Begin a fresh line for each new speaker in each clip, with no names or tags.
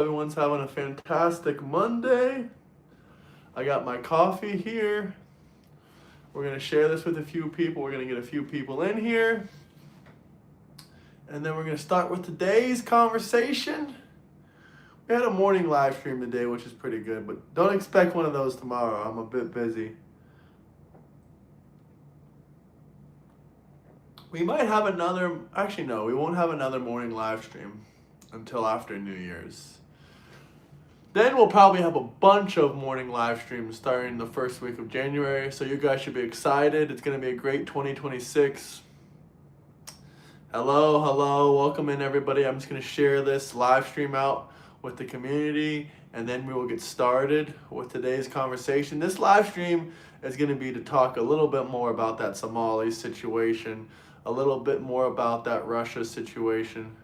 Everyone's having a fantastic Monday. I got my coffee here. We're going to share this with a few people. We're going to get a few people in here. And then we're going to start with today's conversation. We had a morning live stream today, which is pretty good, but don't expect one of those tomorrow. I'm a bit busy. We might have another, actually no, we won't have another morning live stream until after New Year's. Then we'll probably have a bunch of morning live streams starting the first week of January, so you guys should be excited. It's going to be a great 2026. Hello, welcome in everybody. I'm just going to share this live stream out with the community, and then we will get started with today's conversation. This live stream is going to be to talk a little bit more about that Somali situation, a little bit more about that Russia situation.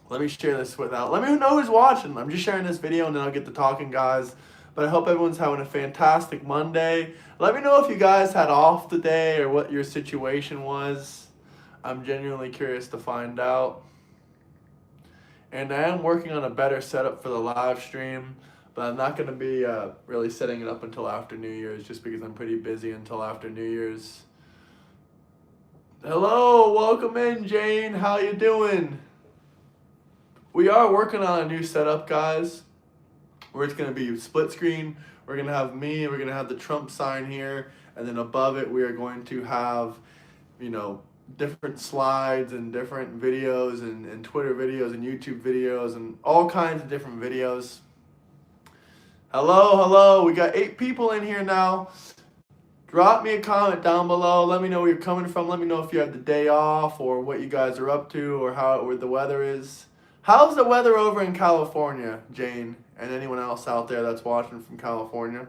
Let me share this without. Let me know who's watching. I'm just sharing this video and then I'll get to talking, guys. But I hope everyone's having a fantastic Monday. Let me know if you guys had off today or what your situation was. I'm genuinely curious to find out. And I am working on a better setup for the live stream, but I'm not going to be really setting it up until after New Year's just because I'm pretty busy until after New Year's. Hello, welcome in, Jane. How you doing? We are working on a new setup, guys, where it's going to be split screen. We're going to have me, we're going to have the Trump sign here, and then above it we are going to have, different slides and different videos and Twitter videos and YouTube videos and all kinds of different videos. Hello, we got 8 people in here now. Drop me a comment down below. Let me know where you're coming from. Let me know if you have the day off or what you guys are up to or where the weather is. How's the weather over in California, Jane, and anyone else out there that's watching from California?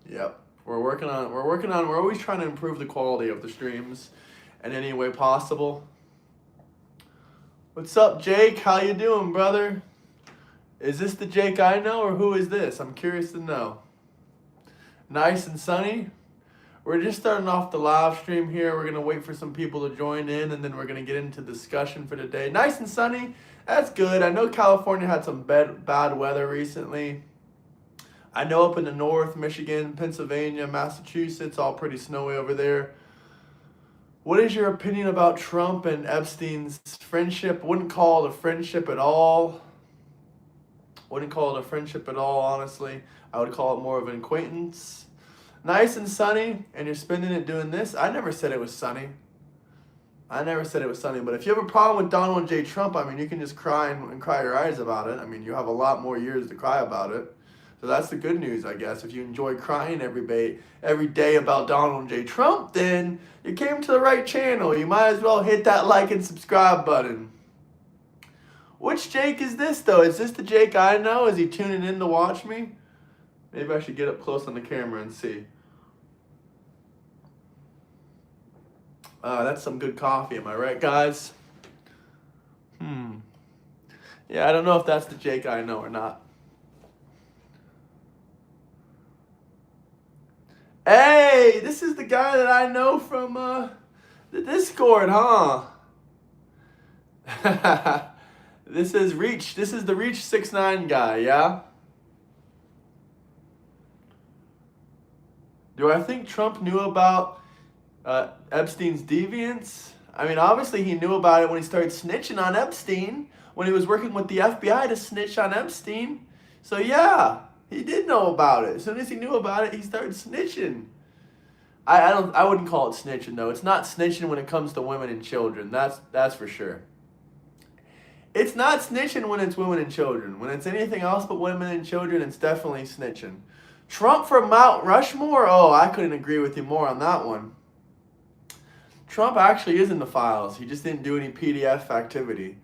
Yep, we're always trying to improve the quality of the streams in any way possible. What's up, Jake? How you doing, brother? Is this the Jake I know, or who is this? I'm curious to know. Nice and sunny. We're just starting off the live stream here. We're going to wait for some people to join in, and then we're going to get into discussion for today. Nice and sunny. That's good. I know California had some bad weather recently. I know up in the north, Michigan, Pennsylvania, Massachusetts, all pretty snowy over there. What is your opinion about Trump and Epstein's friendship? Wouldn't call it a friendship at all. Honestly. I would call it more of an acquaintance. Nice and sunny, and you're spending it doing this. I never said it was sunny. But if you have a problem with Donald J. Trump, you can just cry and cry your eyes about it. You have a lot more years to cry about it. So that's the good news, I guess. If you enjoy crying every day about Donald J. Trump, then you came to the right channel. You might as well hit that like and subscribe button. Which Jake is this, though? Is this the Jake I know? Is he tuning in to watch me? Maybe I should get up close on the camera and see. That's some good coffee, am I right, guys? Yeah, I don't know if that's the Jake I know or not. Hey, this is the guy that I know from the Discord, huh? This is Reach. This is the Reach 69 guy, yeah? Do I think Trump knew about Epstein's deviance? Obviously he knew about it when he started snitching on Epstein, when he was working with the FBI to snitch on Epstein. So yeah, he did know about it. As soon as he knew about it, he started snitching. I wouldn't call it snitching, though. It's not snitching when it comes to women and children. That's for sure. It's not snitching when it's women and children. When it's anything else but women and children, it's definitely snitching. Trump from Mount Rushmore? Oh, I couldn't agree with you more on that one. Trump actually is in the files. He just didn't do any PDF activity.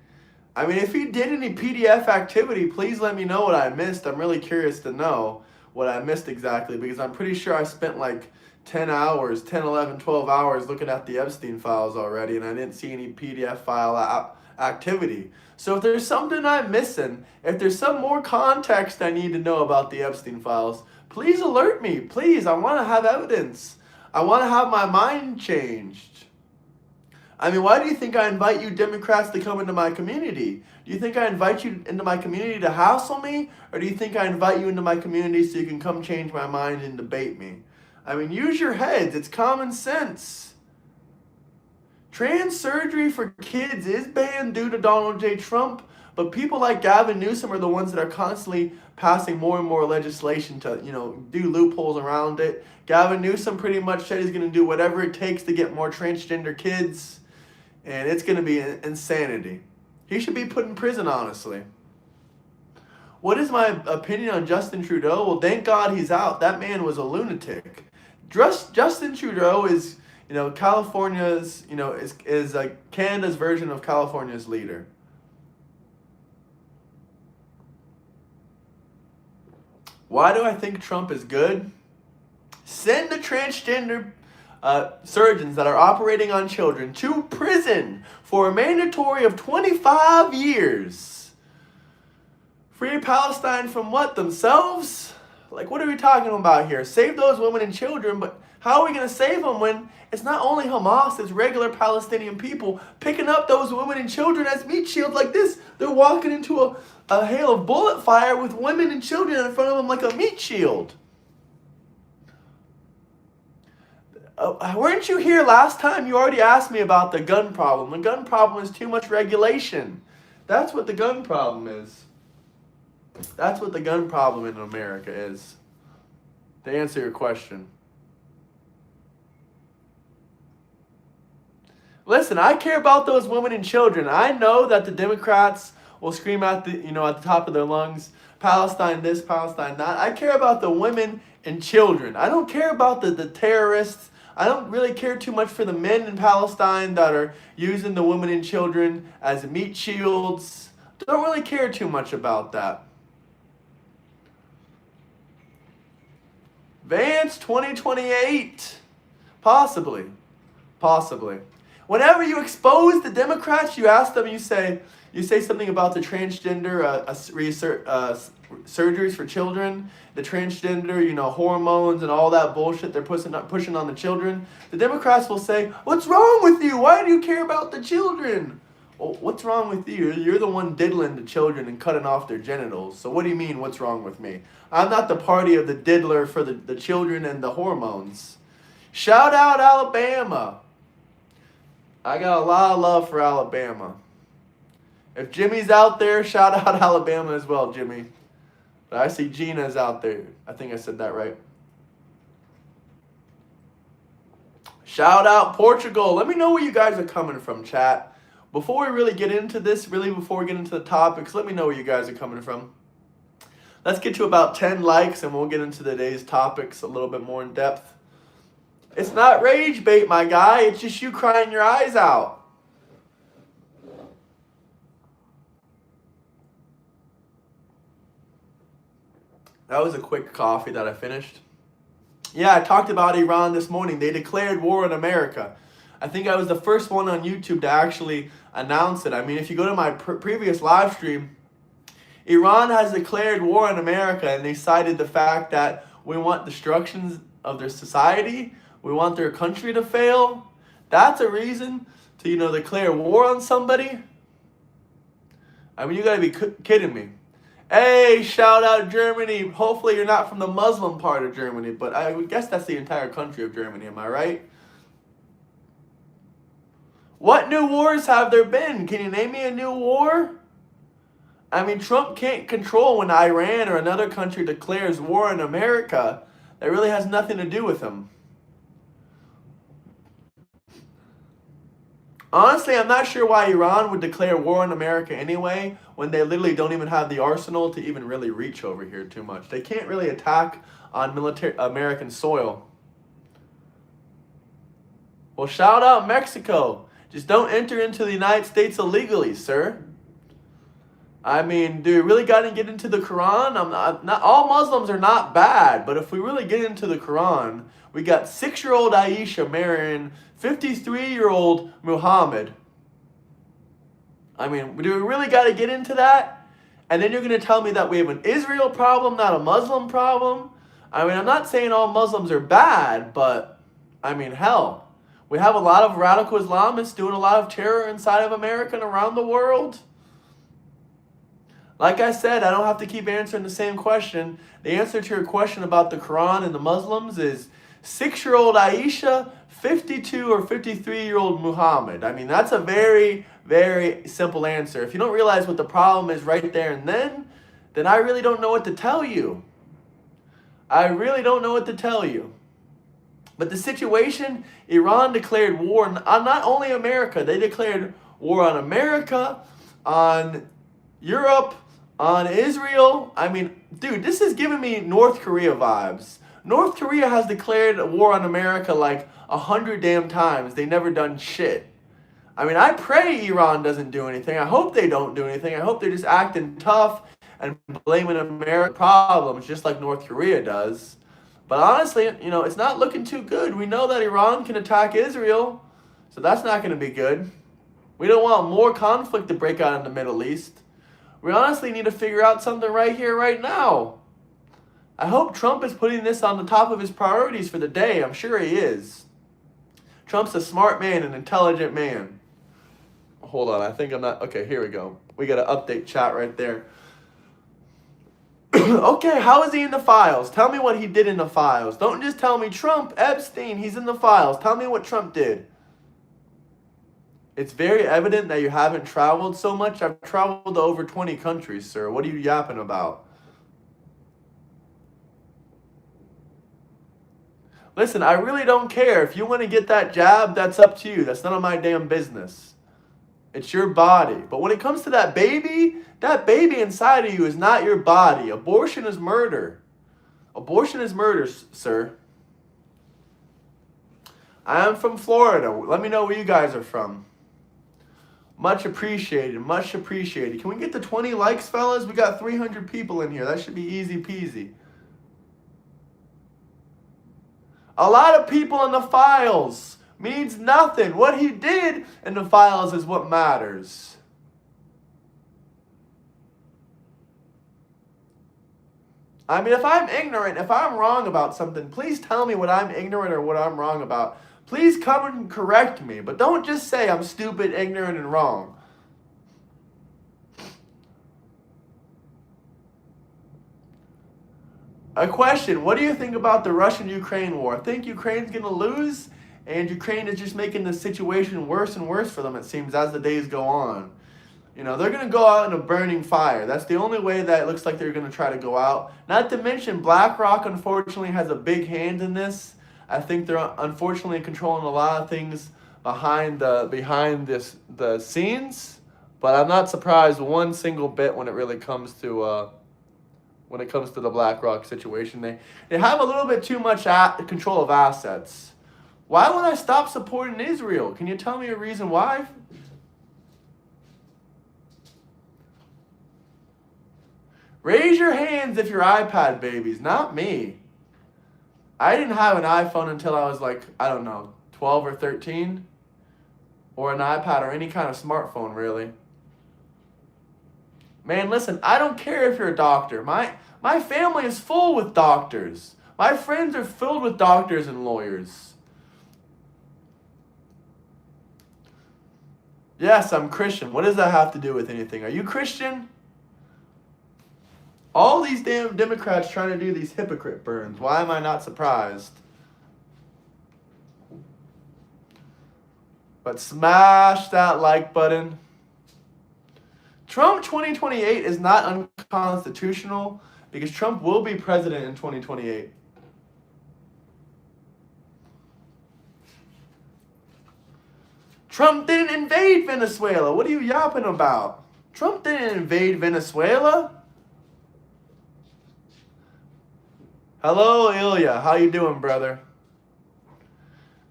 If he did any PDF activity, please let me know what I missed. I'm really curious to know what I missed exactly, because I'm pretty sure I spent like 10 hours, 10, 11, 12 hours looking at the Epstein files already, and I didn't see any PDF file activity. So if there's something I'm missing, if there's some more context I need to know about the Epstein files, please alert me. Please, I want to have evidence. I want to have my mind changed. I mean, why do you think I invite you Democrats to come into my community? Do you think I invite you into my community to hassle me? Or do you think I invite you into my community so you can come change my mind and debate me? I mean, use your heads. It's common sense. Trans surgery for kids is banned due to Donald J. Trump, but people like Gavin Newsom are the ones that are constantly passing more and more legislation to, do loopholes around it. Gavin Newsom pretty much said he's going to do whatever it takes to get more transgender kids, and it's going to be insanity. He should be put in prison, honestly. What is my opinion on Justin Trudeau? Well, thank God he's out. That man was a lunatic. Justin Trudeau is, California's, is like Canada's version of California's leader. Why do I think Trump is good? Send the transgender surgeons that are operating on children to prison for a mandatory of 25 years. Free Palestine from what? Themselves? Like, what are we talking about here? Save those women and children, but how are we going to save them when it's not only Hamas, it's regular Palestinian people picking up those women and children as meat shields like this? They're walking into a hail of bullet fire with women and children in front of them like a meat shield. Weren't you here last time? You already asked me about the gun problem. The gun problem is too much regulation. That's what the gun problem is. That's what the gun problem in America is. To answer your question. Listen, I care about those women and children. I know that the Democrats will scream at the top of their lungs, Palestine this, Palestine that. I care about the women and children. I don't care about the terrorists. I don't really care too much for the men in Palestine that are using the women and children as meat shields. Don't really care too much about that. Vance 2028. Possibly. Whenever you expose the Democrats, you ask them, you say something about the transgender surgeries for children, the transgender, hormones and all that bullshit they're pushing on the children. The Democrats will say, "What's wrong with you? Why do you care about the children?" Well, what's wrong with you? You're the one diddling the children and cutting off their genitals. So what do you mean, what's wrong with me? I'm not the party of the diddler for the children and the hormones. Shout out Alabama. I got a lot of love for Alabama. If Jimmy's out there, shout out Alabama as well, Jimmy. But I see Gina's out there. I think I said that right. Shout out Portugal. Let me know where you guys are coming from, chat. Before we really get into this, before we get into the topics, let me know where you guys are coming from. Let's get to about 10 likes and we'll get into today's topics a little bit more in depth. It's not rage bait, my guy. It's just you crying your eyes out. That was a quick coffee that I finished. Yeah, I talked about Iran this morning. They declared war on America. I think I was the first one on YouTube to actually announce it. I mean, if you go to my previous live stream, Iran has declared war on America, and they cited the fact that we want destruction of their society. We want their country to fail. That's a reason to, declare war on somebody. I mean, you gotta be kidding me. Hey, shout out Germany. Hopefully you're not from the Muslim part of Germany, but I would guess that's the entire country of Germany, am I right? What new wars have there been? Can you name me a new war? I mean, Trump can't control when Iran or another country declares war on America. That really has nothing to do with him. Honestly, I'm not sure why Iran would declare war on America anyway, when they literally don't even have the arsenal to even really reach over here too much. They can't really attack on American soil. Well, shout out Mexico. Just don't enter into the United States illegally, sir. I mean, do we really got to get into the Quran? Not all Muslims are not bad, but if we really get into the Quran, we got 6-year-old Aisha marrying 53-year-old Muhammad. I mean, do we really got to get into that? And then you're going to tell me that we have an Israel problem, not a Muslim problem? I mean, I'm not saying all Muslims are bad, but, I mean, hell, we have a lot of radical Islamists doing a lot of terror inside of America and around the world. Like I said, I don't have to keep answering the same question. The answer to your question about the Quran and the Muslims is 6-year-old Aisha, 52 or 53-year-old Muhammad. I mean, that's a very, very simple answer. If you don't realize what the problem is right there and then I really don't know what to tell you. I really don't know what to tell you. But the situation, Iran declared war on not only America, they declared war on America, on Europe, on Israel. I mean, dude, this is giving me North Korea vibes. North Korea has declared a war on America like 100 damn times. They never done shit. I mean, I pray Iran doesn't do anything. I hope they don't do anything. I hope they're just acting tough and blaming American problems just like North Korea does. But honestly, you know, it's not looking too good. We know that Iran can attack Israel, so that's not going to be good. We don't want more conflict to break out in the Middle East. We honestly need to figure out something right here, right now. I hope Trump is putting this on the top of his priorities for the day. I'm sure he is. Trump's a smart man, an intelligent man. Hold on, I think I'm not... Okay, here we go. We got an update chat right there. Okay, how is he in the files? Tell me what he did in the files. Don't just tell me Trump, Epstein, he's in the files. Tell me what Trump did. It's very evident that you haven't traveled so much. I've traveled to over 20 countries, sir. What are you yapping about? Listen, I really don't care. If you want to get that jab, that's up to you. That's none of my damn business. It's your body. But when it comes to that baby inside of you is not your body. Abortion is murder. Abortion is murder, sir. I am from Florida. Let me know where you guys are from. Much appreciated. Much appreciated. Can we get to 20 likes, fellas? We got 300 people in here. That should be easy peasy. A lot of people in the files means nothing. What he did in the files is what matters. I mean, if I'm ignorant, if I'm wrong about something, please tell me what I'm ignorant or what I'm wrong about. Please come and correct me, but don't just say I'm stupid, ignorant, and wrong. A question, what do you think about the Russian-Ukraine war? I think Ukraine's going to lose, and Ukraine is just making the situation worse and worse for them, it seems, as the days go on. You know, they're going to go out in a burning fire. That's the only way that it looks like they're going to try to go out. Not to mention, BlackRock, unfortunately, has a big hand in this. I think they're unfortunately controlling a lot of things behind the scenes, but I'm not surprised one single bit when it really comes to the BlackRock situation. They have a little bit too much control of assets. Why would I stop supporting Israel? Can you tell me a reason why? Raise your hands if you're iPad babies, not me. I didn't have an iPhone until I was like, I don't know, 12 or 13. Or an iPad or any kind of smartphone, really. Man, listen, I don't care if you're a doctor. My family is full with doctors. My friends are filled with doctors and lawyers. Yes, I'm Christian. What does that have to do with anything? Are you Christian? All these damn Democrats trying to do these hypocrite burns. Why am I not surprised? But smash that like button. Trump 2028 is not unconstitutional because Trump will be president in 2028. Trump didn't invade Venezuela. What are you yapping about? Trump didn't invade Venezuela. Hello, Ilya. How you doing, brother?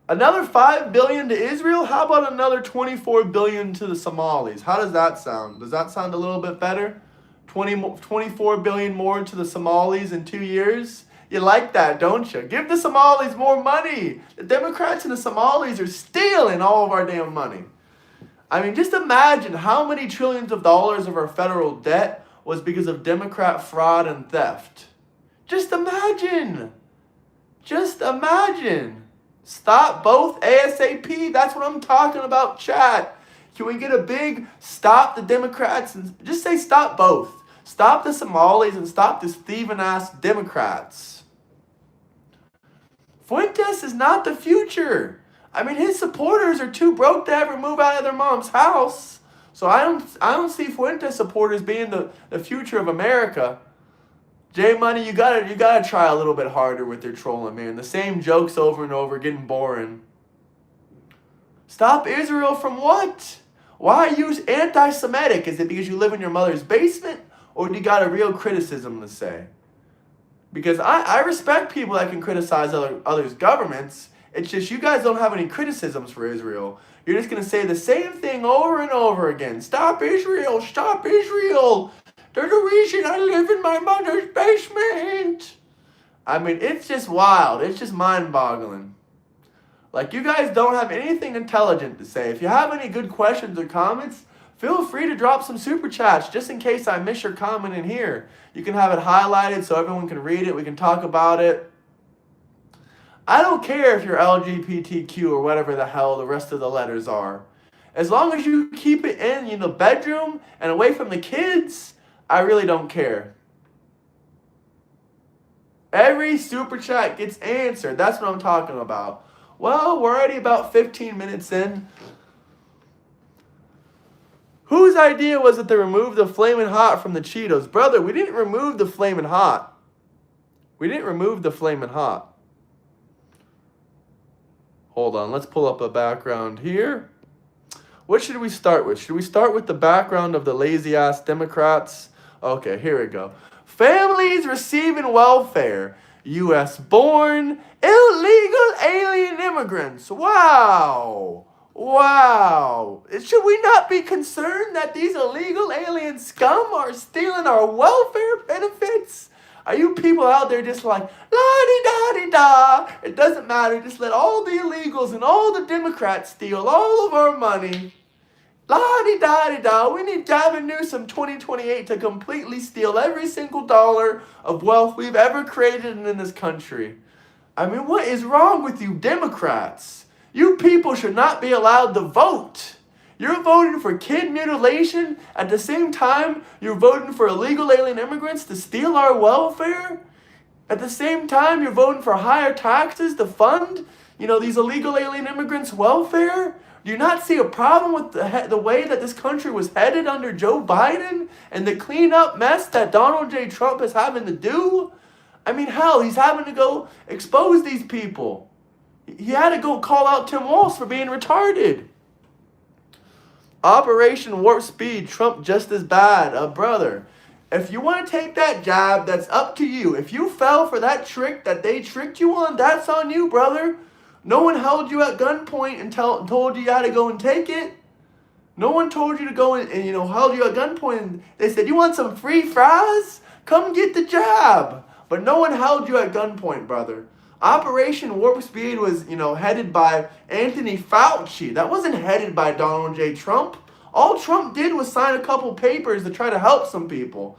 Another $5 billion to Israel? How about another $24 billion to the Somalis? How does that sound? Does that sound a little bit better? $24 billion more to the Somalis in 2 years? You like that, don't you? Give the Somalis more money. The Democrats and the Somalis are stealing all of our damn money. I mean, just imagine how many trillions of dollars of our federal debt was because of Democrat fraud and theft. Just imagine. Just imagine. Stop both ASAP. That's what I'm talking about, chat. Can we get a big stop the Democrats and just say stop both? Stop the Somalis and stop this thieving ass Democrats. Fuentes is not the future. I mean, his supporters are too broke to ever move out of their mom's house. So I don't see Fuentes supporters being the future of America. J Money, you gotta try a little bit harder with your trolling, man. The same jokes over and over, getting boring. Stop Israel from what? Why are you anti-Semitic? Is it because you live in your mother's basement, or do you got a real criticism to say? Because I respect people that can criticize others' governments. It's just you guys don't have any criticisms for Israel. You're just going to say the same thing over and over again. Stop Israel! Stop Israel! They're the reason I live in my mother's basement! I mean, it's just wild. It's just mind-boggling. Like, you guys don't have anything intelligent to say. If you have any good questions or comments, feel free to drop some super chats just in case I miss your comment in here. You can have it highlighted so everyone can read it. We can talk about it. I don't care if you're LGBTQ or whatever the hell the rest of the letters are. As long as you keep it in the bedroom and away from the kids, I really don't care. Every super chat gets answered. That's what I'm talking about. Well, we're already about 15 minutes in. Whose idea was it to remove the Flamin' Hot from the Cheetos? Brother, we didn't remove the Flamin' Hot. We didn't remove the Flamin' Hot. Hold on, let's pull up a background here. What should we start with? Should we start with the background of the lazy-ass Democrats? Okay, here we go. Families receiving welfare. U.S.-born illegal alien immigrants. Wow. Wow. Should we not be concerned that these illegal alien scum are stealing our welfare benefits? Are you people out there just like, la-di-da-di-da, it doesn't matter, just let all the illegals and all the Democrats steal all of our money. La-di-da-di-da, we need Gavin Newsom 2028 to completely steal every single dollar of wealth we've ever created in this country. I mean, what is wrong with you Democrats? You people should not be allowed to vote. You're voting for kid mutilation. At the same time, you're voting for illegal alien immigrants to steal our welfare. At the same time, you're voting for higher taxes to fund, these illegal alien immigrants' welfare. Do you not see a problem with the way that this country was headed under Joe Biden and the cleanup mess that Donald J. Trump is having to do? I mean, hell, he's having to go expose these people. He had to go call out Tim Walz for being retarded. Operation Warp Speed, Trump just as bad. Brother, if you want to take that jab, that's up to you. If you fell for that trick that they tricked you on, that's on you, brother. No one held you at gunpoint and told you had to go and take it. No one told you to go and held you at gunpoint and they said, you want some free fries? Come get the jab. But no one held you at gunpoint, brother. Operation Warp Speed was, headed by Anthony Fauci. That wasn't headed by Donald J. Trump. All Trump did was sign a couple papers to try to help some people.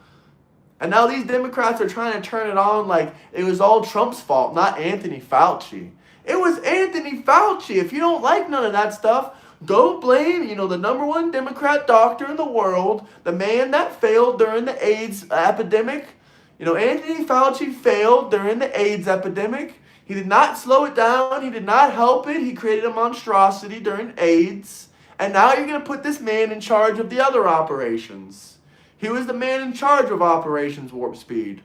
And now these Democrats are trying to turn it on like it was all Trump's fault, not Anthony Fauci. It was Anthony Fauci. If you don't like none of that stuff, go blame, the number one Democrat doctor in the world, the man that failed during the AIDS epidemic. Anthony Fauci failed during the AIDS epidemic. He did not slow it down. He did not help it. He created a monstrosity during AIDS. And now you're going to put this man in charge of the other operations. He was the man in charge of Operations Warp Speed.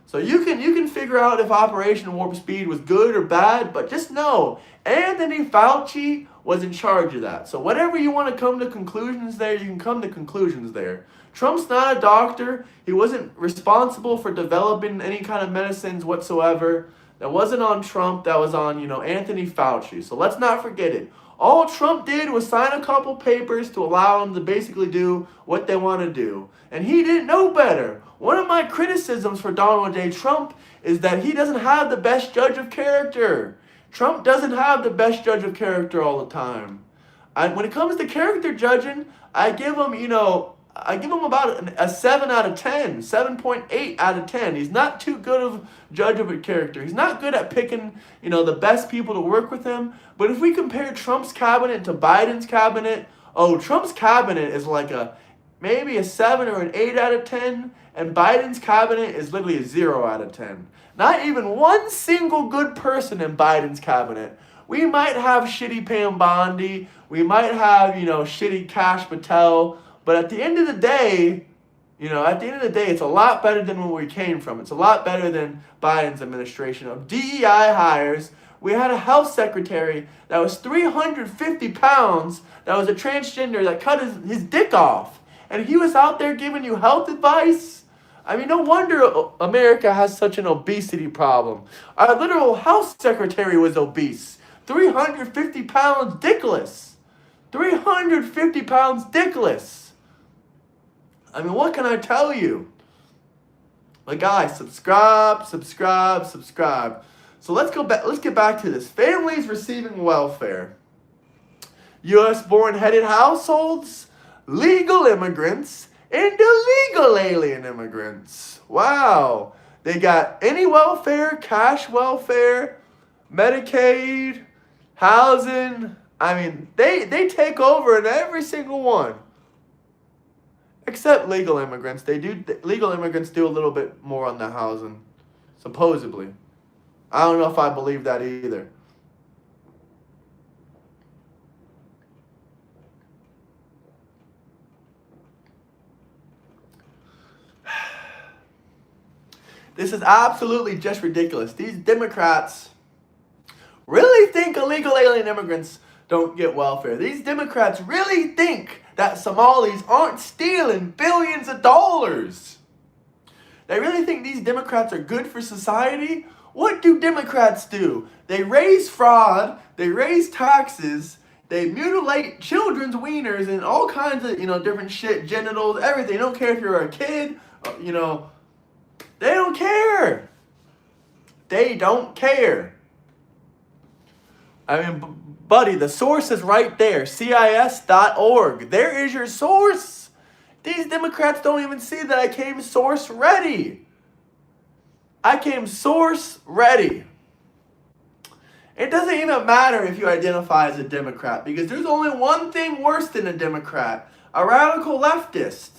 So you can figure out if Operation Warp Speed was good or bad, but just know Anthony Fauci was in charge of that. So whatever you want to come to conclusions there, you can come to conclusions there. Trump's not a doctor. He wasn't responsible for developing any kind of medicines whatsoever. That wasn't on Trump. That was on, Anthony Fauci. So let's not forget it. All Trump did was sign a couple papers to allow him to basically do what they want to do. And he didn't know better. One of my criticisms for Donald J. Trump is that he doesn't have the best judge of character. Trump doesn't have the best judge of character all the time. When it comes to character judging, I give him, about a 7 out of 10, 7.8 out of 10. He's not too good of a judge of a character. He's not good at picking, the best people to work with him. But if we compare Trump's cabinet to Biden's cabinet, Trump's cabinet is like maybe a 7 or an 8 out of 10, and Biden's cabinet is literally a 0 out of 10. Not even one single good person in Biden's cabinet. We might have shitty Pam Bondi, we might have, shitty Kash Patel, but at the end of the day, it's a lot better than where we came from. It's a lot better than Biden's administration of DEI hires. We had a health secretary that was 350 pounds, that was a transgender, that cut his dick off. And he was out there giving you health advice. I mean, no wonder America has such an obesity problem. Our literal health secretary was obese. 350 pounds dickless. 350 pounds dickless. I mean, what can I tell you? But guys, subscribe. So let's get back to this. Families receiving welfare. U.S. born headed households, legal immigrants, and illegal alien immigrants. Wow. They got any welfare, cash welfare, Medicaid, housing. I mean, they take over in every single one. Except legal immigrants. Legal immigrants do a little bit more on the housing, supposedly. I don't know if I believe that either. This is absolutely just ridiculous. These Democrats really think illegal alien immigrants don't get welfare. These Democrats really think that Somalis aren't stealing billions of dollars. They really think these Democrats are good for society. What do Democrats do? They raise fraud, they raise taxes, they mutilate children's wieners and all kinds of, different shit, genitals, everything. They don't care if you're a kid, They don't care. They don't care. I mean, buddy, the source is right there. CIS.org. There is your source. These Democrats don't even see that I came source ready. I came source ready. It doesn't even matter if you identify as a Democrat, because there's only one thing worse than a Democrat: a radical leftist.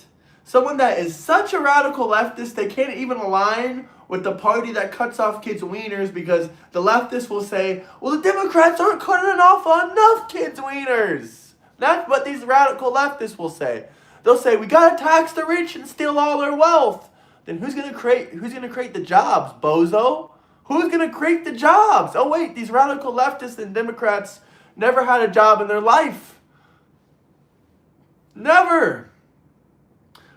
Someone that is such a radical leftist, they can't even align with the party that cuts off kids' wieners, because the leftists will say, well, the Democrats aren't cutting off enough kids' wieners. That's what these radical leftists will say. They'll say, we got to tax the rich and steal all their wealth. Then who's going to create the jobs, bozo? Who's going to create the jobs? Oh, wait, these radical leftists and Democrats never had a job in their life. Never.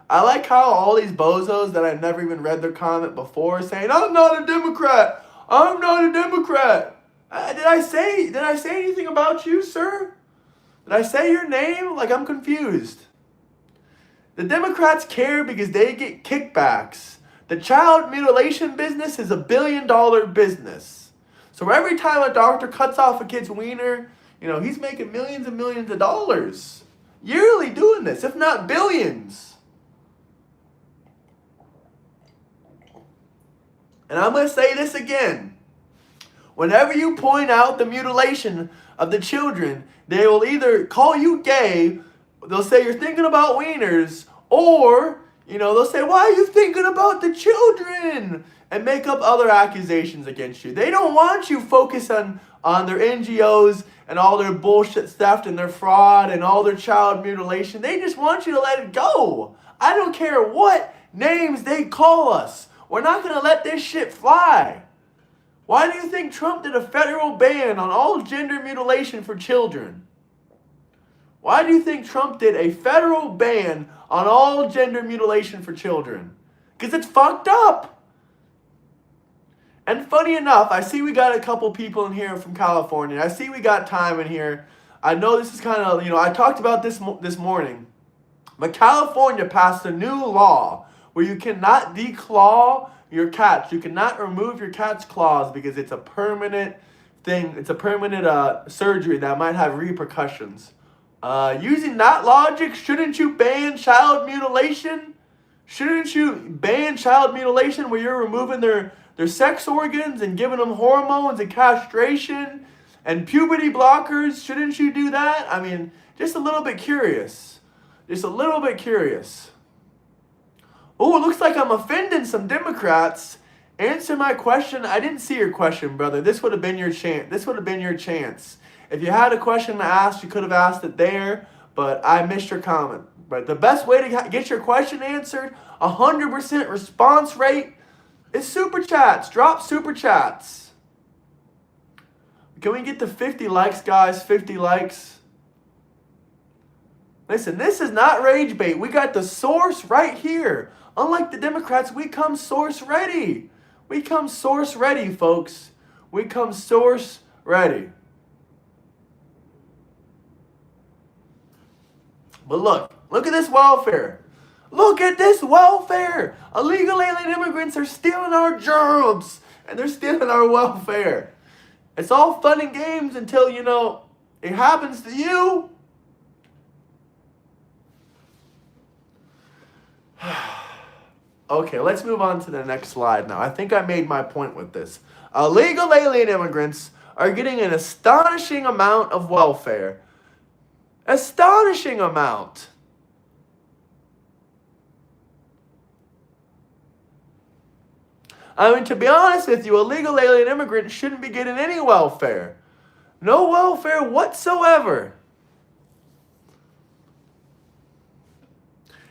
I like how all these bozos that I've never even read their comment before saying, I'm not a Democrat. I'm not a Democrat. Did I say anything about you, sir? Did I say your name? Like, I'm confused. The Democrats care because they get kickbacks. The child mutilation business is $1 billion business. So every time a doctor cuts off a kid's wiener, he's making millions and millions of dollars yearly doing this, if not billions. And I'm going to say this again. Whenever you point out the mutilation of the children, they will either call you gay, they'll say you're thinking about wieners, or, they'll say, why are you thinking about the children? And make up other accusations against you. They don't want you focused on their NGOs and all their bullshit stuff and their fraud and all their child mutilation. They just want you to let it go. I don't care what names they call us. We're not going to let this shit fly. Why do you think Trump did a federal ban on all gender mutilation for children? Why do you think Trump did a federal ban on all gender mutilation for children? Because it's fucked up. And funny enough, I see we got a couple people in here from California. I see we got time in here. I know this is kind of, I talked about this morning. But California passed a new law where you cannot declaw your cats. You cannot remove your cat's claws because it's a permanent thing. It's a permanent surgery that might have repercussions. Using that logic, shouldn't you ban child mutilation? Shouldn't you ban child mutilation where you're removing their sex organs and giving them hormones and castration and puberty blockers? Shouldn't you do that? I mean, just a little bit curious. Just a little bit curious. Oh, it looks like I'm offending some Democrats. Answer my question. I didn't see your question, brother. This would have been your chance. This would have been your chance. If you had a question to ask, you could have asked it there, but I missed your comment. But the best way to get your question answered, 100% response rate, is super chats. Drop super chats. Can we get to 50 likes, guys? 50 likes. Listen, this is not rage bait. We got the source right here. Unlike the Democrats, we come source ready. We come source ready, folks. We come source ready. But look at this welfare. Look at this welfare. Illegal alien immigrants are stealing our jobs and they're stealing our welfare. It's all fun and games until, it happens to you. Okay, let's move on to the next slide now. I think I made my point with this. Illegal alien immigrants are getting an astonishing amount of welfare. Astonishing amount. I mean, to be honest with you, illegal alien immigrants shouldn't be getting any welfare. No welfare whatsoever.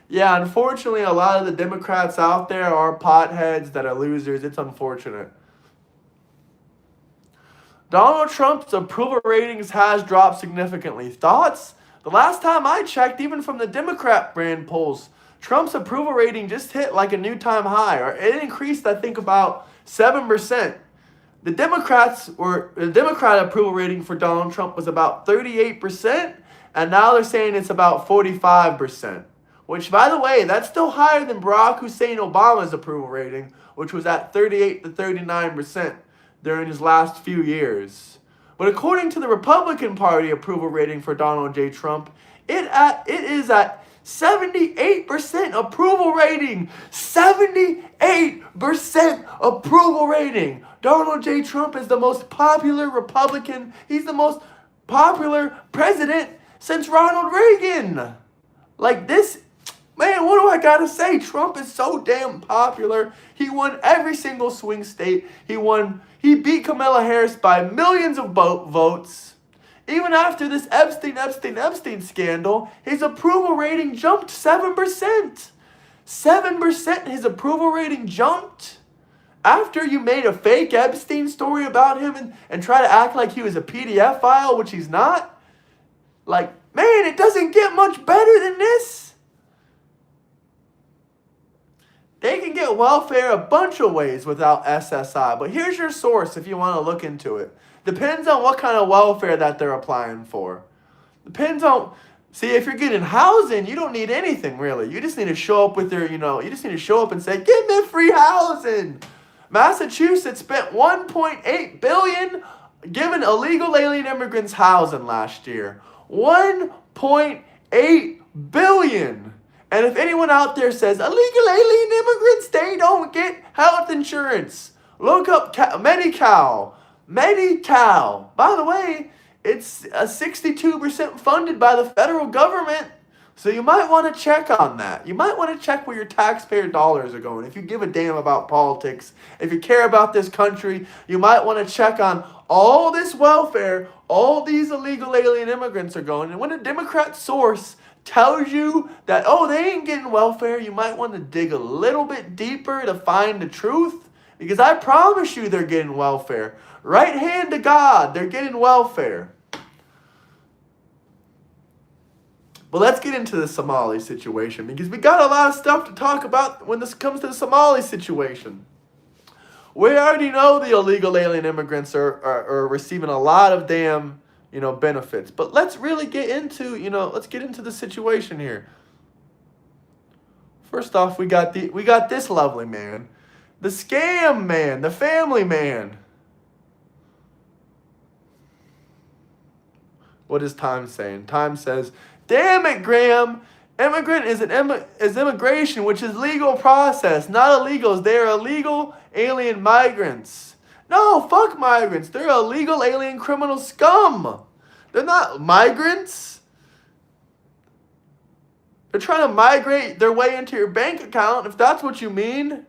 Yeah, unfortunately, a lot of the Democrats out there are potheads that are losers. It's unfortunate. Donald Trump's approval ratings has dropped significantly. Thoughts? The last time I checked, even from the Democrat brand polls, Trump's approval rating just hit like a new time high. Or it increased, I think, about 7%. The Democrat approval rating for Donald Trump was about 38%, and now they're saying it's about 45%. Which, by the way, that's still higher than Barack Hussein Obama's approval rating, which was at 38 to 39% during his last few years. But according to the Republican Party approval rating for Donald J. Trump, it is at 78% approval rating. 78% approval rating. Donald J. Trump is the most popular Republican. He's the most popular president since Ronald Reagan. Like this, man, what do I gotta say? Trump is so damn popular. He won every single swing state. He beat Kamala Harris by millions of votes. Even after this Epstein scandal, his approval rating jumped 7%. 7% his approval rating jumped. After you made a fake Epstein story about him and try to act like he was a PDF file, which he's not. Like, man, it doesn't get much better than this. They can get welfare a bunch of ways without SSI. But here's your source if you want to look into it. Depends on what kind of welfare that they're applying for. Depends on... See, if you're getting housing, you don't need anything, really. You just need to show up with you just need to show up and say, give me free housing. Massachusetts spent $1.8 billion giving illegal alien immigrants housing last year. $1.8 billion. And if anyone out there says, illegal alien immigrants, they don't get health insurance, look up Medi-Cal. Medi-Cal. By the way, it's 62% funded by the federal government. So you might want to check on that. You might want to check where your taxpayer dollars are going. If you give a damn about politics, if you care about this country, you might want to check on all this welfare, all these illegal alien immigrants are going. And when a Democrat source tells you that, oh, they ain't getting welfare, you might want to dig a little bit deeper to find the truth. Because I promise you they're getting welfare. Right hand to God, they're getting welfare. But let's get into the Somali situation, because we got a lot of stuff to talk about when this comes to the Somali situation. We already know the illegal alien immigrants are receiving a lot of damn, benefits. But let's really get into, let's get into the situation here. First off, we got this lovely man. The scam man, the family man. What is Time saying? Time says, damn it, Graham. Immigrant is immigration, which is legal process, not illegals. They are illegal alien migrants. No, fuck migrants. They're illegal alien criminal scum. They're not migrants. They're trying to migrate their way into your bank account, if that's what you mean.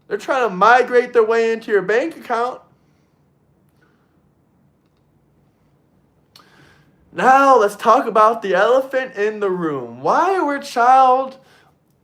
They're trying to migrate their way into your bank account. Now let's talk about the elephant in the room. Why were child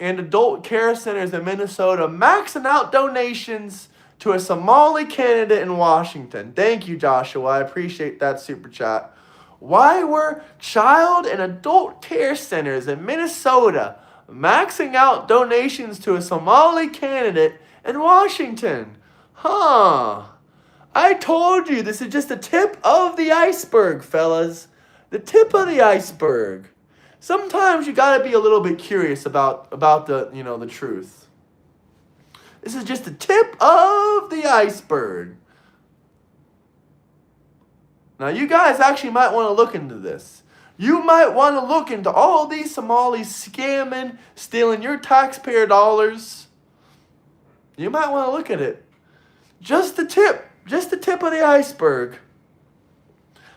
and adult care centers in Minnesota maxing out donations to a Somali candidate in Washington? Thank you, Joshua. I appreciate that super chat. Why were child and adult care centers in Minnesota maxing out donations to a Somali candidate in Washington? I told you, this is just the tip of the iceberg, fellas. The tip of the iceberg. Sometimes you gotta be a little bit curious about the, the truth. This is just the tip of the iceberg. Now you guys actually might want to look into this. You might want to look into all these Somalis scamming, stealing your taxpayer dollars. You might want to look at it. Just the tip of the iceberg.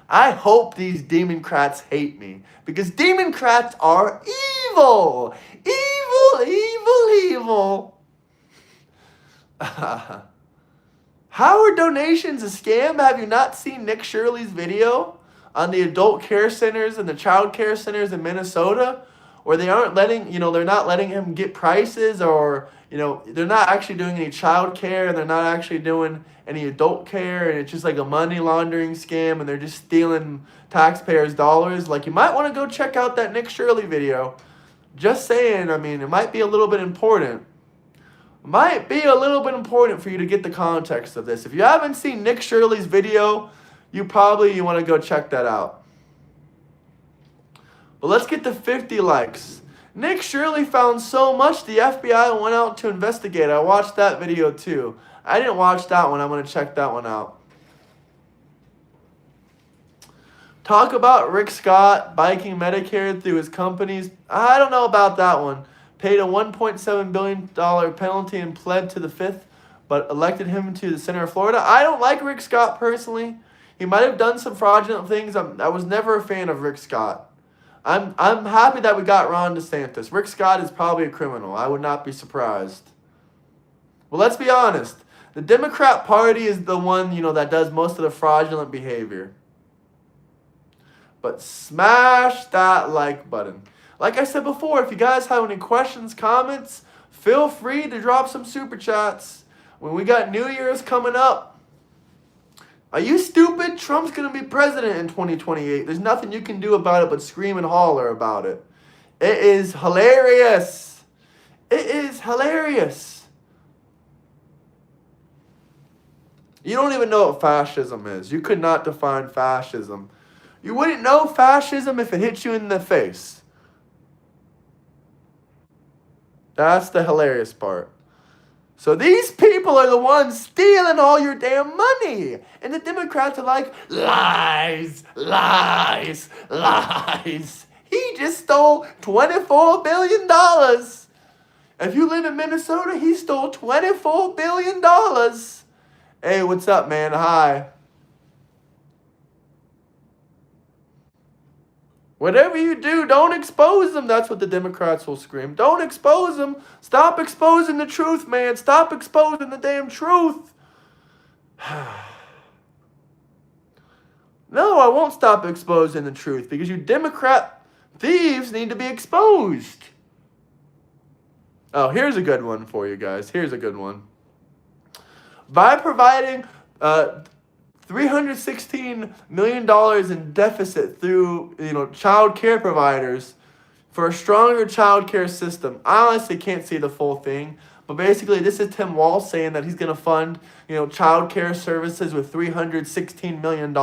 I hope these Democrats hate me, because Democrats are evil. Evil, evil, evil. How are donations a scam? Have you not seen Nick Shirley's video on the adult care centers and the child care centers in Minnesota, where they aren't letting, they're not letting him get prices, or, they're not actually doing any child care, and they're not actually doing any adult care, and it's just like a money laundering scam, and they're just stealing taxpayers' dollars. Like, you might want to go check out that Nick Shirley video. Just saying, it might be a little bit important. Might be a little bit important for you to get the context of this. If you haven't seen Nick Shirley's video, you want to go check that out. But let's get to 50 likes. Nick Shirley found so much the FBI went out to investigate. I watched that video too. I didn't watch that one. I'm going to check that one out. Talk about Rick Scott biking Medicare through his companies. I don't know about that one. Paid a $1.7 billion penalty and pled to the Fifth, but elected him to the Senate of Florida. I don't like Rick Scott personally. He might have done some fraudulent things. I was never a fan of Rick Scott. I'm happy that we got Ron DeSantis. Rick Scott is probably a criminal. I would not be surprised. Well, let's be honest. The Democrat Party is the one, that does most of the fraudulent behavior. But smash that like button. Like I said before, if you guys have any questions, comments, feel free to drop some super chats. When we got New Year's coming up, are you stupid? Trump's going to be president in 2028. There's nothing you can do about it but scream and holler about it. It is hilarious. It is hilarious. You don't even know what fascism is. You could not define fascism. You wouldn't know fascism if it hit you in the face. That's the hilarious part. So these people are the ones stealing all your damn money. And the Democrats are like, lies, lies, lies. He just stole $24 billion. If you live in Minnesota, he stole $24 billion. Hey, what's up, man? Hi. Whatever you do, don't expose them. That's what the Democrats will scream. Don't expose them. Stop exposing the truth, man. Stop exposing the damn truth. No, I won't stop exposing the truth, because you Democrat thieves need to be exposed. Oh, here's a good one for you guys. Here's a good one. By providing $316 million in deficit through, child care providers for a stronger child care system. I honestly can't see the full thing, but basically this is Tim Walz saying that he's going to fund, child care services with $316 million.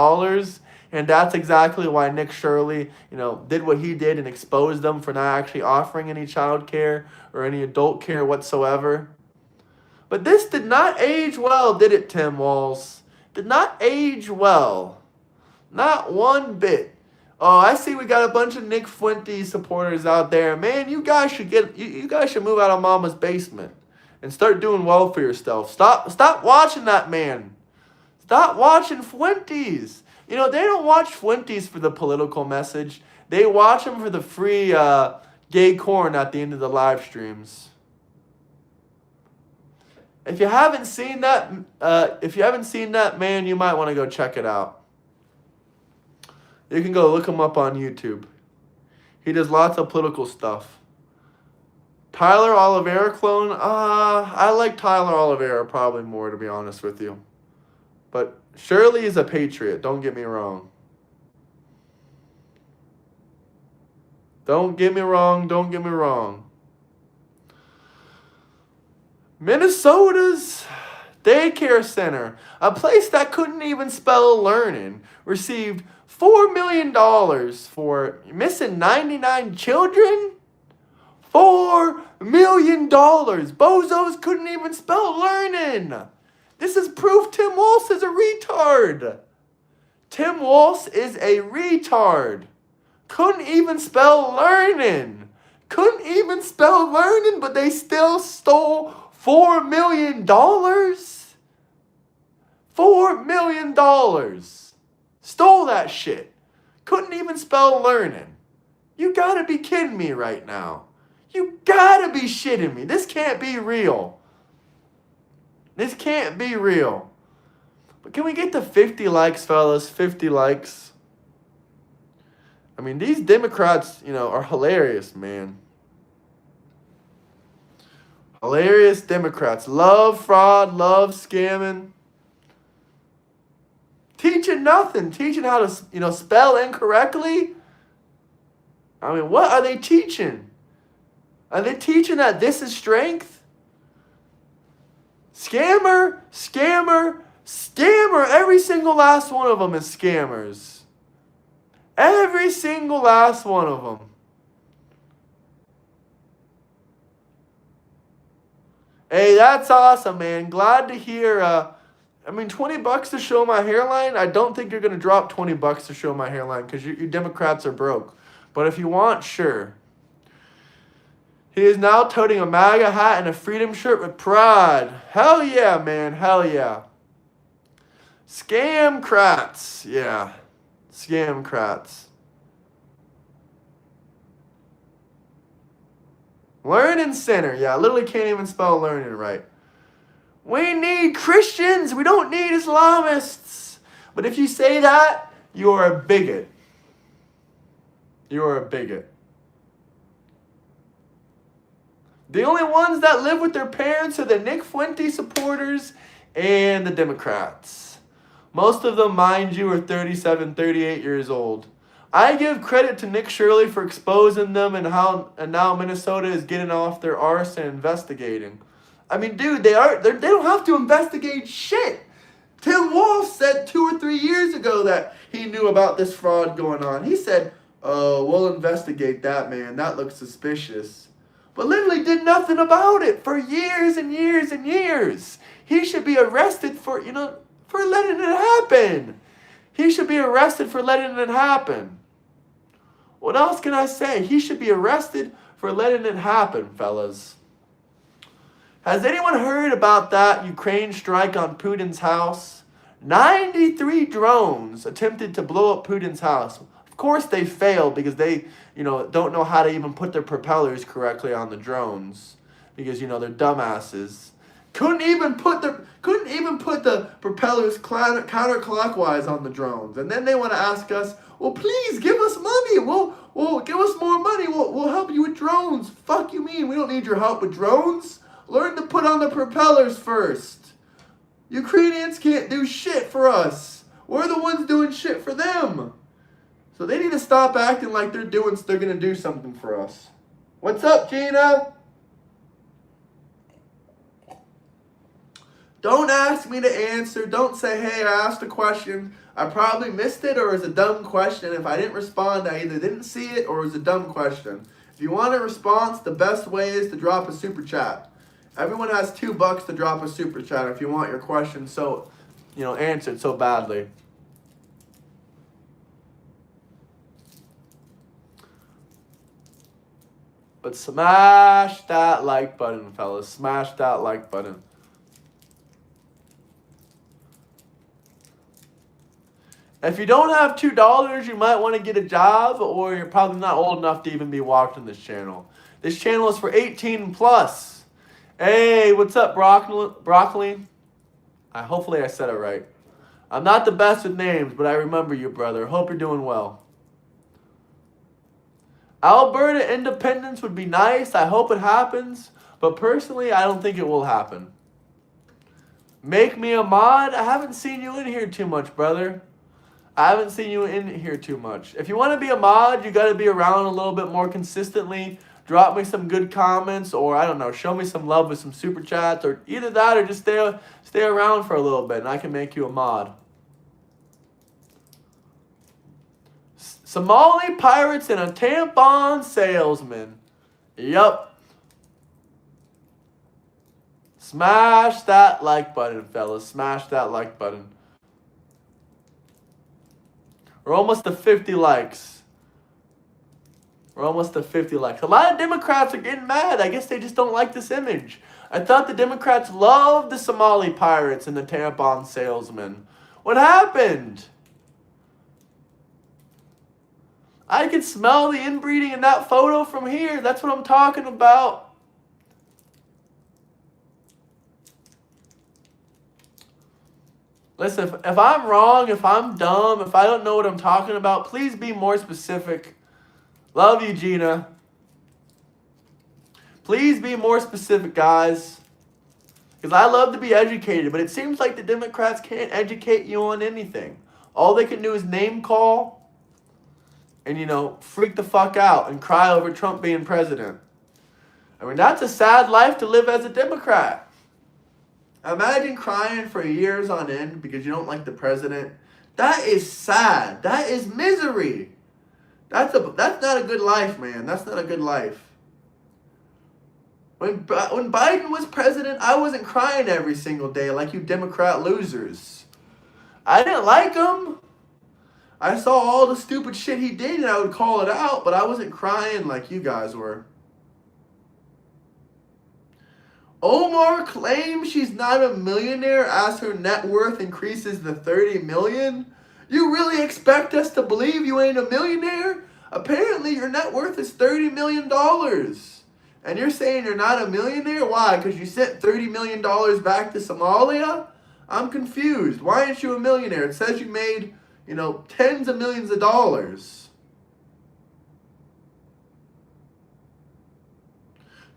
And that's exactly why Nick Shirley, did what he did and exposed them for not actually offering any child care or any adult care whatsoever. But this did not age well, did it, Tim Walz? Did not age well. Not one bit. Oh, I see we got a bunch of Nick Fuentes supporters out there. Man, you guys should you guys should move out of mama's basement and start doing well for yourself. Stop watching that man. Stop watching Fuentes. You know, they don't watch Fuentes for the political message. They watch him for the free gay corn at the end of the live streams. If you haven't seen that, man, you might want to go check it out. You can go look him up on YouTube. He does lots of political stuff. Tyler Oliveira clone? I like Tyler Oliveira probably more, to be honest with you. But Shirley is a patriot, don't get me wrong. Don't get me wrong. Minnesota's daycare center, a place that couldn't even spell learning, received $4 million for missing 99 children? $4 million. Bozos couldn't even spell learning. This is proof Tim Walsh is a retard. Tim Walsh is a retard. Couldn't even spell learning. But they still stole $4 million? $4 million. Stole that shit. Couldn't even spell learning. You gotta be kidding me right now. You gotta be shitting me. This can't be real. This can't be real. But can we get to 50 likes, fellas? 50 likes. I mean, these Democrats, are hilarious, man. Hilarious Democrats. Love fraud, love scamming. Teaching nothing. Teaching how to, spell incorrectly. I mean, what are they teaching? Are they teaching that this is strength? Scammer. Every single last one of them is scammers. Every single last one of them. Hey, that's awesome, man. Glad to hear. $20 to show my hairline. I don't think you're going to drop $20 to show my hairline because you Democrats are broke. But if you want, sure. He is now toting a MAGA hat and a freedom shirt with pride. Hell yeah, man. Hell yeah. Scamcrats. Yeah. Scamcrats. Learning center. Yeah, I literally can't even spell learning right. We need Christians. We don't need Islamists. But if you say that, you're a bigot. You're a bigot. The only ones that live with their parents are the Nick Fuentes supporters and the Democrats. Most of them, mind you, are 37, 38 years old. I give credit to Nick Shirley for exposing them and now Minnesota is getting off their arse and investigating. I mean, dude, they don't have to investigate shit. Tim Walsh said 2 or 3 years ago that he knew about this fraud going on. He said, "Oh, we'll investigate that, man. That looks suspicious." But literally did nothing about it for years and years and years. He should be arrested for letting it happen. He should be arrested for letting it happen. What else can I say? He should be arrested for letting it happen, fellas. Has anyone heard about that Ukraine strike on Putin's house? 93 drones attempted to blow up Putin's house. Of course they failed because they, don't know how to even put their propellers correctly on the drones. Because, they're dumbasses. Couldn't even put the propellers counterclockwise on the drones. And then they want to ask us, well, please give us money. We'll give us more money. We'll help you with drones. Fuck you mean? We don't need your help with drones. Learn to put on the propellers first. Ukrainians can't do shit for us. We're the ones doing shit for them. So they need to stop acting like they're going to do something for us. What's up, Gina? Don't ask me to answer. Don't say, hey, I asked a question. I probably missed it or it was a dumb question. If I didn't respond, I either didn't see it or it was a dumb question. If you want a response, the best way is to drop a super chat. Everyone has $2 to drop a super chat if you want your question answered so badly. But smash that like button, fellas. Smash that like button. If you don't have $2, you might want to get a job, or you're probably not old enough to even be watching this channel. This channel is for 18 plus. Hey, what's up, Broccoli? Hopefully I said it right. I'm not the best with names, but I remember you, brother. Hope you're doing well. Alberta independence would be nice. I hope it happens. But personally, I don't think it will happen. Make me a mod? I haven't seen you in here too much, brother. I haven't seen you in here too much. If you want to be a mod, you got to be around a little bit more consistently. Drop me some good comments, or I don't know, show me some love with some super chats, or either that or just stay around for a little bit and I can make you a mod. Somali pirates and a tampon salesman. Yup. Smash that like button, fellas. Smash that like button. We're almost to 50 likes. We're almost to 50 likes. A lot of Democrats are getting mad. I guess they just don't like this image. I thought the Democrats loved the Somali pirates and the tampon salesman. What happened? I could smell the inbreeding in that photo from here. That's what I'm talking about. Listen, if I'm wrong, if I'm dumb, if I don't know what I'm talking about, please be more specific. Love you, Gina. Please be more specific, guys. Because I love to be educated, but it seems like the Democrats can't educate you on anything. All they can do is name call and, freak the fuck out and cry over Trump being president. I mean, that's a sad life to live as a Democrat. Imagine crying for years on end because you don't like the president. That is sad. That is misery. That's not a good life, man. That's not a good life. When Biden was president, I wasn't crying every single day like you Democrat losers. I didn't like him. I saw all the stupid shit he did and I would call it out, but I wasn't crying like you guys were. Omar claims she's not a millionaire as her net worth increases to $30 million. You really expect us to believe you ain't a millionaire? Apparently your net worth is $30 million. And you're saying you're not a millionaire? Why? Because you sent $30 million back to Somalia? I'm confused. Why aren't you a millionaire? It says you made, tens of millions of dollars.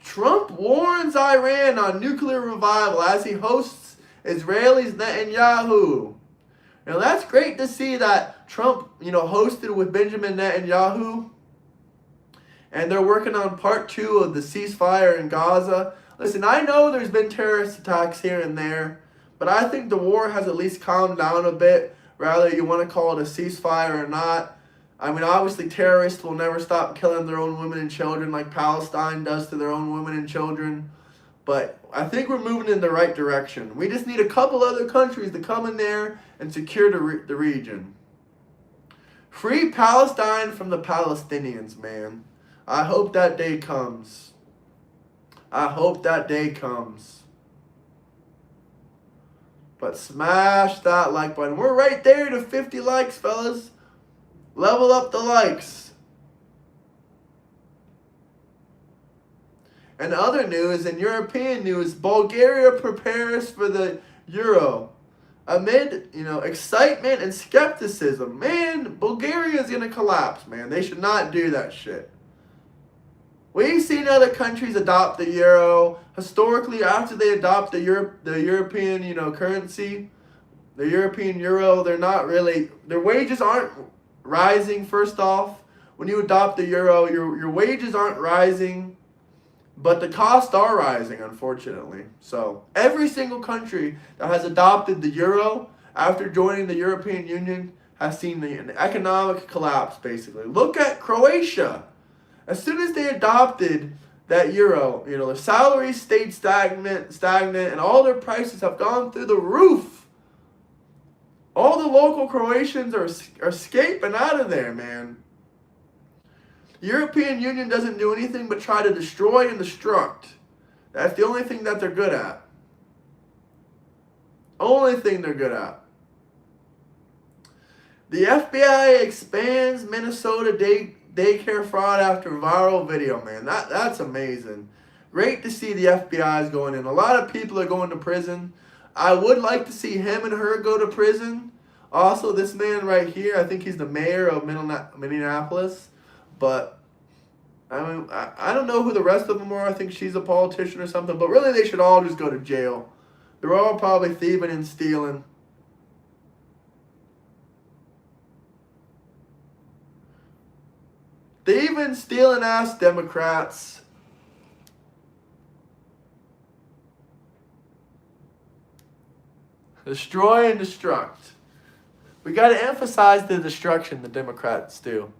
Trump warns Iran on nuclear revival as he hosts Israelis Netanyahu. Now that's great to see that Trump, hosted with Benjamin Netanyahu. And they're working on part 2 of the ceasefire in Gaza. Listen, I know there's been terrorist attacks here and there, but I think the war has at least calmed down a bit, whether you want to call it a ceasefire or not. I mean, obviously terrorists will never stop killing their own women and children like Palestine does to their own women and children. But I think we're moving in the right direction. We just need a couple other countries to come in there and secure the region. Free Palestine from the Palestinians, man. I hope that day comes. I hope that day comes. But smash that like button. We're right there to 50 likes, fellas. Level up the likes. And other news, in European news, Bulgaria prepares for the Euro. Amid, excitement and skepticism. Man, Bulgaria is going to collapse, man. They should not do that shit. We've seen other countries adopt the Euro. Historically, after they adopt the European, currency, the European Euro, their wages aren't rising. First off, when you adopt the Euro, your wages aren't rising, but the costs are rising, unfortunately. So every single country that has adopted the Euro after joining the European Union has seen an economic collapse, basically. Look at Croatia. As soon as they adopted that Euro, their salaries stayed stagnant, and all their prices have gone through the roof. All the local Croatians are escaping out of there, man. The European Union doesn't do anything but try to destroy and destruct. That's the only thing that they're good at. Only thing they're good at. The FBI expands Minnesota daycare fraud after viral video, man. That's amazing. Great to see the FBI is going in. A lot of people are going to prison. I would like to see him and her go to prison. Also, this man right here, I think he's the mayor of Minneapolis. But, I mean, I don't know who the rest of them are. I think she's a politician or something. But really, they should all just go to jail. They're all probably thieving and stealing. Thieving, stealing ass Democrats. Destroy and destruct. We got to emphasize the destruction the Democrats do.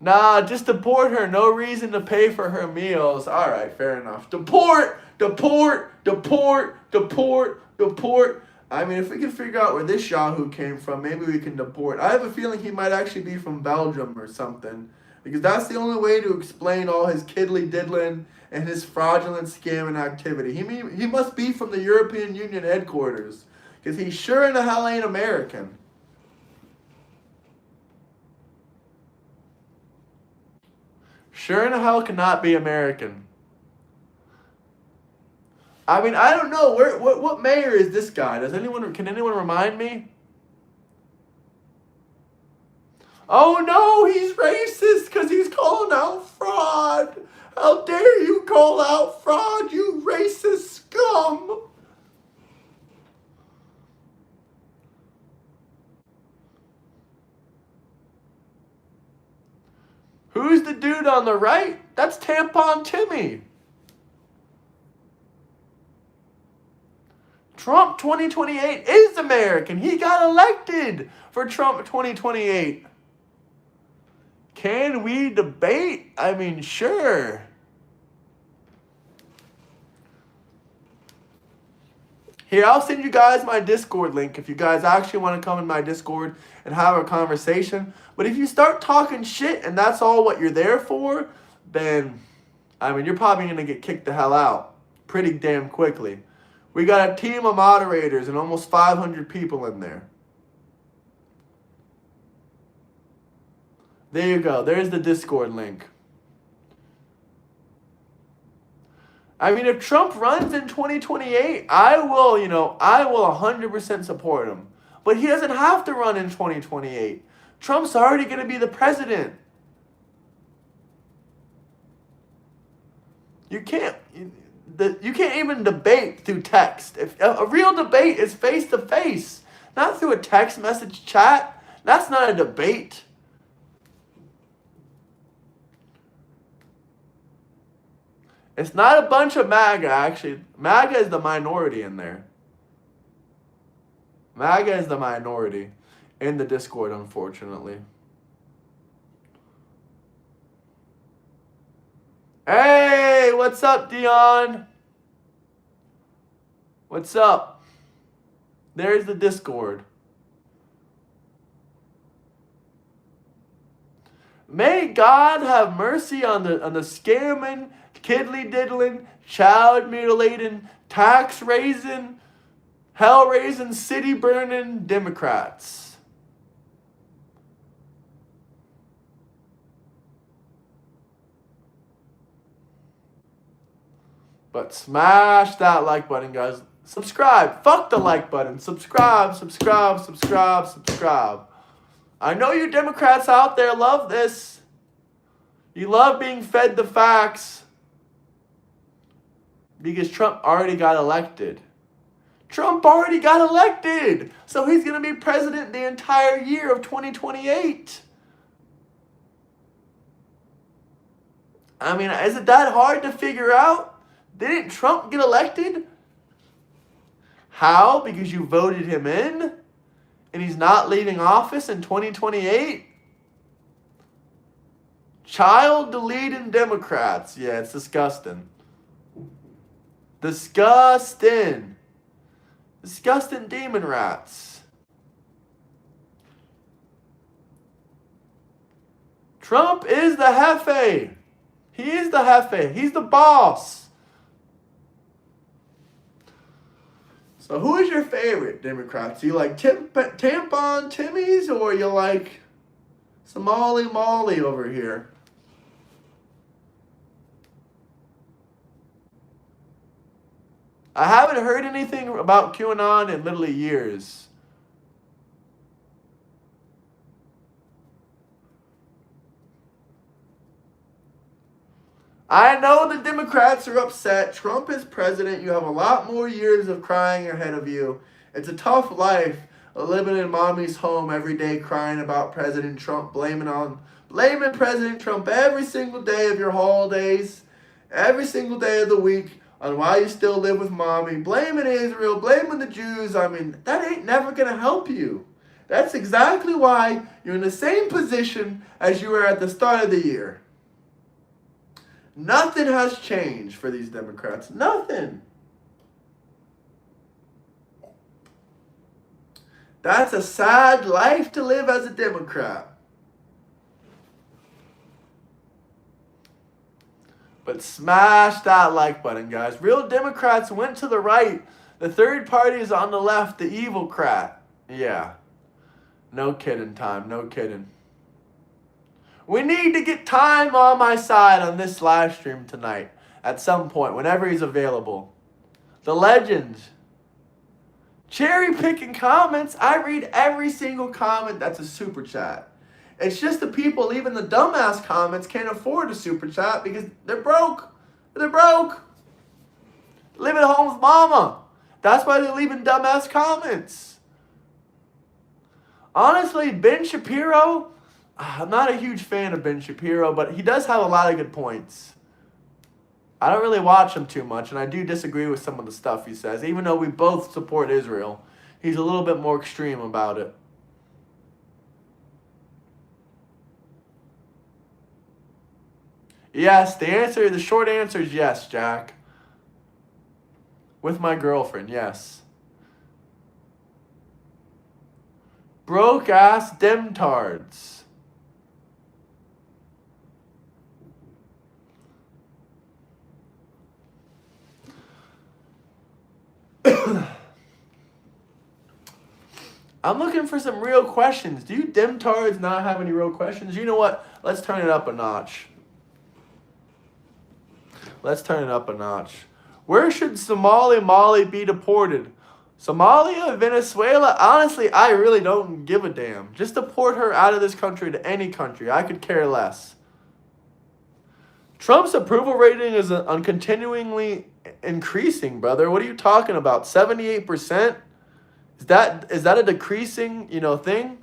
Nah, just deport her. No reason to pay for her meals. All right, fair enough. Deport, deport, deport, deport, deport. I mean, if we can figure out where this Yahoo came from, maybe we can deport. I have a feeling he might actually be from Belgium or something. Because that's the only way to explain all his kiddly diddling and his fraudulent scamming activity. He must be from the European Union headquarters. Because he sure in the hell ain't American. Sure in the hell cannot be American. I mean, I don't know. What mayor is this guy? Can anyone remind me? Oh no, he's racist because he's calling out fraud. How dare you call out fraud, you racist scum. Who's the dude on the right? That's Tampon Timmy. Trump 2028 is American. He got elected for Trump 2028. Can we debate? I mean, sure. Here, I'll send you guys my Discord link if you guys actually want to come in my Discord and have a conversation. But if you start talking shit and that's all what you're there for, then, I mean, you're probably going to get kicked the hell out pretty damn quickly. We got a team of moderators and almost 500 people in there. There you go. There's the Discord link. I mean, if Trump runs in 2028, I will 100% support him. But he doesn't have to run in 2028. Trump's already going to be the president. You can't even debate through text. If a real debate is face to face, not through a text message chat. That's not a debate. It's not a bunch of MAGA, actually. MAGA is the minority in there. MAGA is the minority in the Discord, unfortunately. Hey, what's up, Dion? What's up? There's the Discord. May God have mercy on the scamming, kiddly diddling, child mutilating, tax raising, hell raising, city burning Democrats. But smash that like button, guys. Subscribe. Fuck the like button. Subscribe, subscribe, subscribe, subscribe. I know you Democrats out there love this. You love being fed the facts. Because Trump already got elected. Trump already got elected. So he's going to be president the entire year of 2028. I mean, is it that hard to figure out? Didn't Trump get elected? How? Because you voted him in? And he's not leaving office in 2028? Child deleting Democrats. Yeah, it's disgusting. Disgusting. Disgusting demon rats. Trump is the jefe. He is the jefe. He's the boss. So who is your favorite Democrats? Do you like tampon Timmies, or you like Somali Molly over here? I haven't heard anything about QAnon in literally years. I know the Democrats are upset. Trump is president. You have a lot more years of crying ahead of you. It's a tough life living in mommy's home every day crying about President Trump, blaming President Trump every single day of your holidays, every single day of the week on why you still live with mommy, blaming Israel, blaming the Jews. I mean, that ain't never going to help you. That's exactly why you're in the same position as you were at the start of the year. Nothing has changed for these Democrats. Nothing. That's a sad life to live as a Democrat. But smash that like button, guys. Real Democrats went to the right. The third party is on the left, the evil crat. Yeah. No kidding, Time. No kidding. We need to get Time on my side on this live stream tonight at some point, whenever he's available. The legend. Cherry picking comments. I read every single comment that's a super chat. It's just the people leaving the dumbass comments can't afford a super chat because they're broke. They're broke. Living at home with mama. That's why they're leaving dumbass comments. Honestly, Ben Shapiro, I'm not a huge fan of Ben Shapiro, but he does have a lot of good points. I don't really watch him too much, and I do disagree with some of the stuff he says. Even though we both support Israel, he's a little bit more extreme about it. Yes, the short answer is yes, Jack. With my girlfriend, yes. Broke ass demtards. I'm looking for some real questions. Do you demtards not have any real questions? You know what? Let's turn it up a notch. Let's turn it up a notch. Where should Somali Molly be deported? Somalia, Venezuela? Honestly, I really don't give a damn. Just deport her out of this country to any country. I could care less. Trump's approval rating is continually increasing, brother. What are you talking about? 78%? Is that a decreasing, thing?